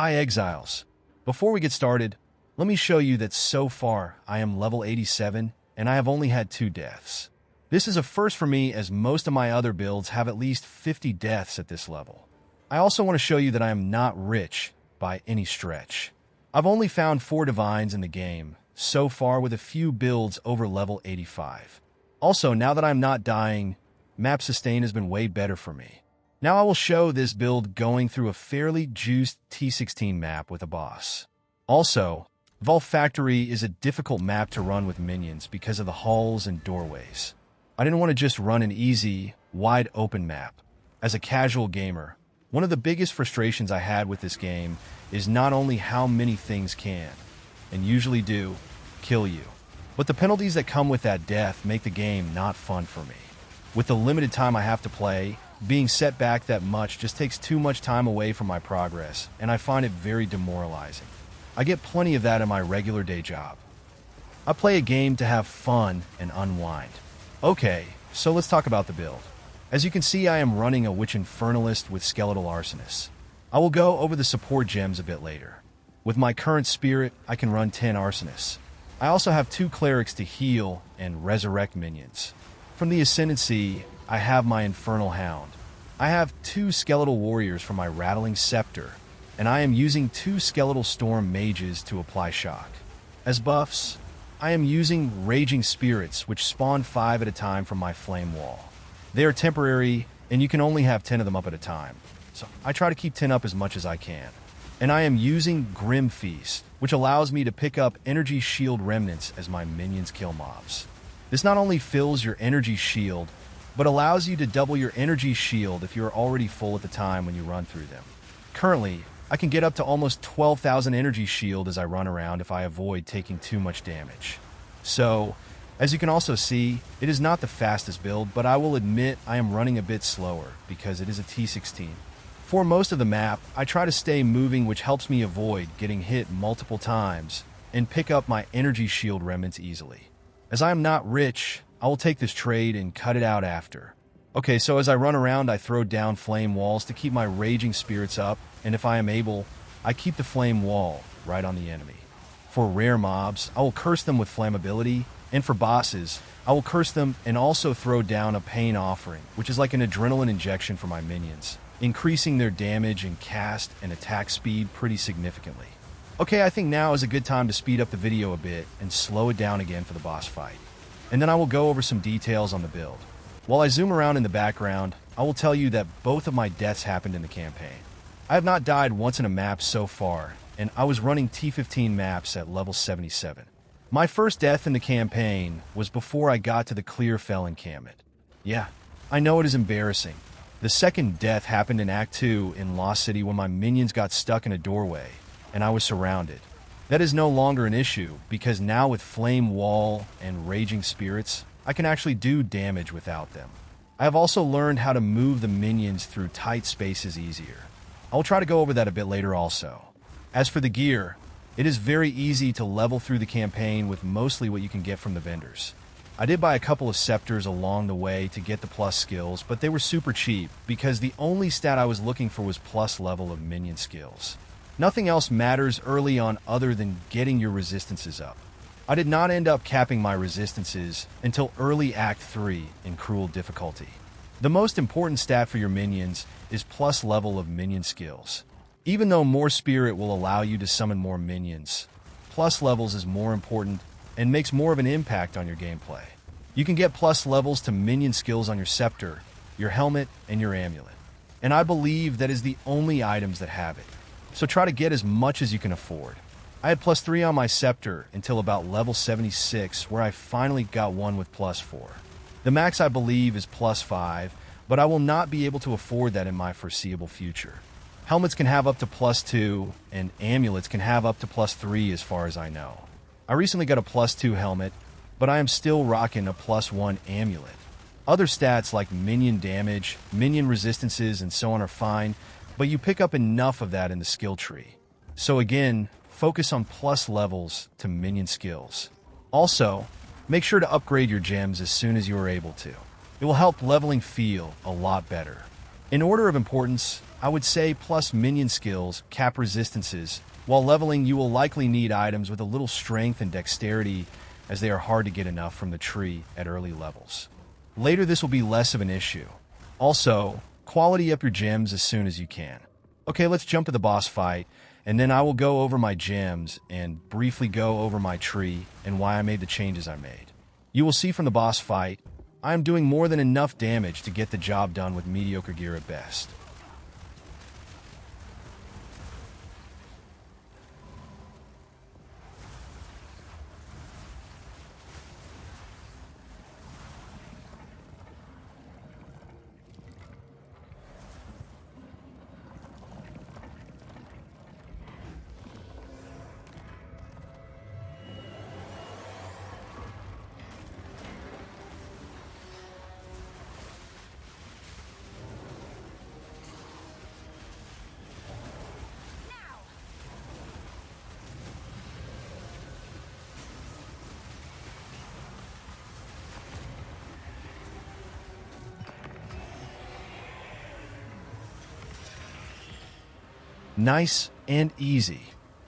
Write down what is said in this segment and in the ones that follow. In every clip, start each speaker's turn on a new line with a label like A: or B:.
A: Hi Exiles. Before we get started, let me show you that so far I am level 87 and I have only had 2 deaths. This is a first for me as most of my other builds have at least 50 deaths at this level. I also want to show you that I am not rich by any stretch. I've only found 4 divines in the game so far with a few builds over level 85. Also, now that I'm not dying, map sustain has been way better for me. Now I will show this build going through a fairly juiced T16 map with a boss. Also, Vault Factory is a difficult map to run with minions because of the halls and doorways. I didn't want to just run an easy, wide open map. As a casual gamer, one of the biggest frustrations I had with this game is not only how many things can, and usually do, kill you, but the penalties that come with that death make the game not fun for me. With the limited time I have to play, being set back that much just takes too much time away from my progress, and I find it very demoralizing. I get plenty of that in my regular day job. I play a game to have fun and unwind. Okay, so let's talk about the build. As you can see, I am running a Witch Infernalist with Skeletal Arsonist. I will go over the support gems a bit later. With my current spirit, I can run 10 Arsonists. I also have 2 Clerics to heal and resurrect minions. From the Ascendancy, I have my Infernal Hound. I have 2 Skeletal Warriors for my Rattling Scepter, and I am using 2 Skeletal Storm Mages to apply shock. As buffs, I am using Raging Spirits, which spawn 5 at a time from my Flame Wall. They are temporary, and you can only have 10 of them up at a time, so I try to keep 10 up as much as I can. And I am using Grim Feast, which allows me to pick up Energy Shield Remnants as my minions kill mobs. This not only fills your energy shield, but allows you to double your energy shield if you are already full at the time when you run through them. Currently, I can get up to almost 12,000 energy shield as I run around if I avoid taking too much damage. So, as you can also see, it is not the fastest build, but I will admit I am running a bit slower because it is a T16. For most of the map, I try to stay moving, which helps me avoid getting hit multiple times and pick up my energy shield remnants easily. As I am not rich, I will take this trade and cut it out after. Okay, so as I run around, I throw down flame walls to keep my raging spirits up, and if I am able, I keep the flame wall right on the enemy. For rare mobs, I will curse them with flammability, and for bosses, I will curse them and also throw down a pain offering, which is like an adrenaline injection for my minions, increasing their damage and cast and attack speed pretty significantly. Okay, I think now is a good time to speed up the video a bit and slow it down again for the boss fight. And then I will go over some details on the build. While I zoom around in the background, I will tell you that both of my deaths happened in the campaign. I have not died once in a map so far, and I was running T15 maps at level 77. My first death in the campaign was before I got to the Clearfell encampment. Yeah, I know it is embarrassing. The second death happened in Act 2 in Lost City when my minions got stuck in a doorway, and I was surrounded. That is no longer an issue, because now with Flame Wall and Raging Spirits, I can actually do damage without them. I have also learned how to move the minions through tight spaces easier. I will try to go over that a bit later also. As for the gear, it is very easy to level through the campaign with mostly what you can get from the vendors. I did buy a couple of scepters along the way to get the plus skills, but they were super cheap because the only stat I was looking for was plus level of minion skills. Nothing else matters early on other than getting your resistances up. I did not end up capping my resistances until early Act 3 in Cruel difficulty. The most important stat for your minions is plus level of minion skills. Even though more spirit will allow you to summon more minions, plus levels is more important and makes more of an impact on your gameplay. You can get plus levels to minion skills on your scepter, your helmet, and your amulet. And I believe that is the only items that have it. So try to get as much as you can afford. I had plus 3 on my scepter until about level 76, where I finally got one with plus 4. The max I believe is plus 5, but I will not be able to afford that in my foreseeable future. Helmets can have up to plus 2, and amulets can have up to plus 3 as far as I know. I recently got a plus 2 helmet, but I am still rocking a plus 1 amulet. Other stats like minion damage, minion resistances, and so on are fine, but you pick up enough of that in the skill tree. So again, focus on plus levels to minion skills. Also, make sure to upgrade your gems as soon as you are able to. It will help leveling feel a lot better. In order of importance, I would say plus minion skills, cap resistances. While leveling, you will likely need items with a little strength and dexterity, as they are hard to get enough from the tree at early levels. Later, this will be less of an issue. Also, quality up your gems as soon as you can. Okay, let's jump to the boss fight, and then I will go over my gems and briefly go over my tree and why I made the changes I made. You will see from the boss fight, I am doing more than enough damage to get the job done with mediocre gear at best. Nice and easy.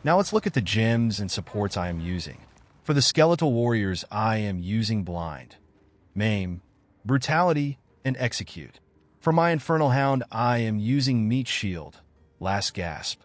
A: Now let's look at the gems and supports I am using. For the skeletal warriors, I am using Blind, Maim, Brutality, and Execute. For my Infernal Hound, I am using Meat Shield, Last Gasp,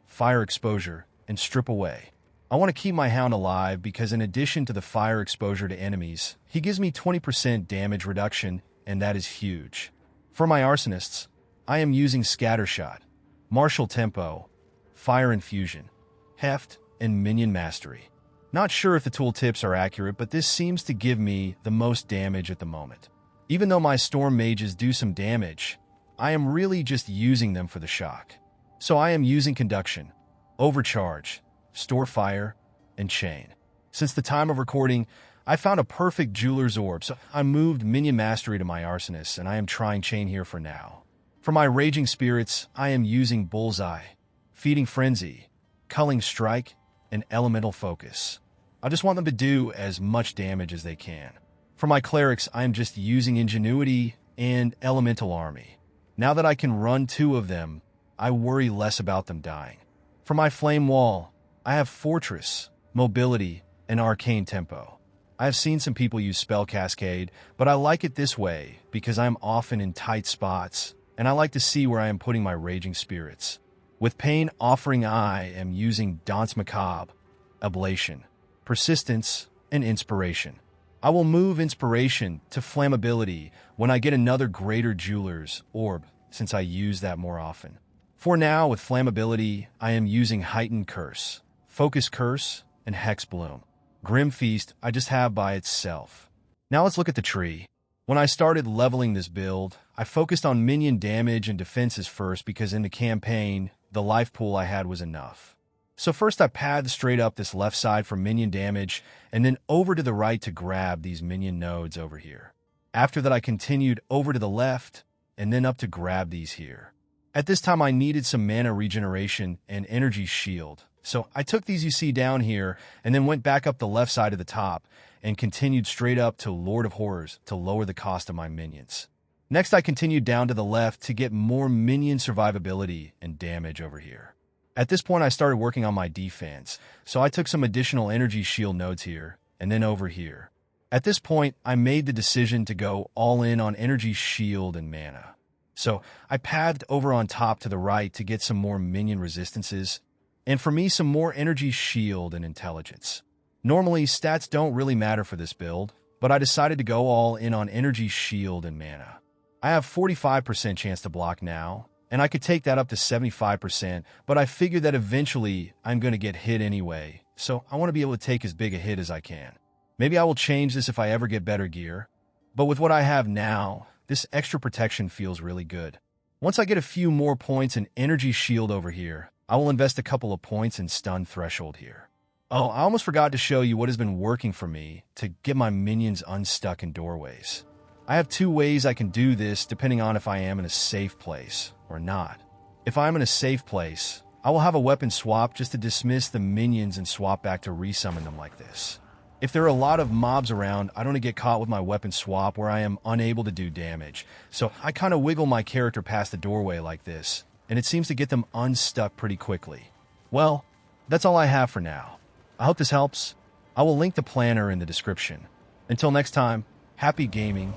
A: Fire Exposure, and Strip Away. I want to keep my Hound alive because in addition to the fire exposure to enemies, he gives me 20% damage reduction, and that is huge. For my Arsonists, I am using Scattershot, Martial Tempo, Fire Infusion, Heft, and Minion Mastery. Not sure if the tooltips are accurate, but this seems to give me the most damage at the moment. Even though my Storm Mages do some damage, I am really just using them for the shock. So I am using Conduction, Overcharge, Store Fire, and Chain. Since the time of recording, I found a perfect Jeweler's Orb, so I moved Minion Mastery to my Arsonist, and I am trying Chain here for now. For my Raging Spirits, I am using Bullseye, Feeding Frenzy, Culling Strike, and Elemental Focus. I just want them to do as much damage as they can. For my Clerics, I am just using Ingenuity and Elemental Army. Now that I can run 2 of them, I worry less about them dying. For my Flame Wall, I have Fortress, Mobility, and Arcane Tempo. I have seen some people use Spell Cascade, but I like it this way because I am often in tight spots, and I like to see where I am putting my Raging Spirits. With Pain Offering, I am using Danse Macabre, Ablation, Persistence, and Inspiration. I will move Inspiration to Flammability when I get another Greater Jeweler's Orb, since I use that more often. For now, with Flammability, I am using Heightened Curse, Focus Curse, and Hex Bloom. Grim Feast I just have by itself. Now let's look at the tree. When I started leveling this build, I focused on minion damage and defenses first because in the campaign, the life pool I had was enough. So first I pathed straight up this left side for minion damage, and then over to the right to grab these minion nodes over here. After that I continued over to the left, and then up to grab these here. At this time I needed some mana regeneration and energy shield, so I took these you see down here, and then went back up the left side of the top, and continued straight up to Lord of Horrors to lower the cost of my minions. Next I continued down to the left to get more minion survivability and damage over here. At this point I started working on my defense, so I took some additional energy shield nodes here, and then over here. At this point I made the decision to go all in on energy shield and mana. So I pathed over on top to the right to get some more minion resistances, and for me some more energy shield and intelligence. Normally stats don't really matter for this build, but I decided to go all in on energy shield and mana. I have 45% chance to block now, and I could take that up to 75%, but I figured that eventually I'm going to get hit anyway, so I want to be able to take as big a hit as I can. Maybe I will change this if I ever get better gear, but with what I have now, this extra protection feels really good. Once I get a few more points in energy shield over here, I will invest a couple of points in stun threshold here. Oh, I almost forgot to show you what has been working for me to get my minions unstuck in doorways. I have 2 ways I can do this depending on if I am in a safe place or not. If I am in a safe place, I will have a weapon swap just to dismiss the minions and swap back to resummon them like this. If there are a lot of mobs around, I don't want to get caught with my weapon swap where I am unable to do damage. So I kind of wiggle my character past the doorway like this, and it seems to get them unstuck pretty quickly. Well, that's all I have for now. I hope this helps. I will link the planner in the description. Until next time, happy gaming.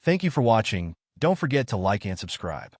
A: Thank you for watching. Don't forget to like and subscribe.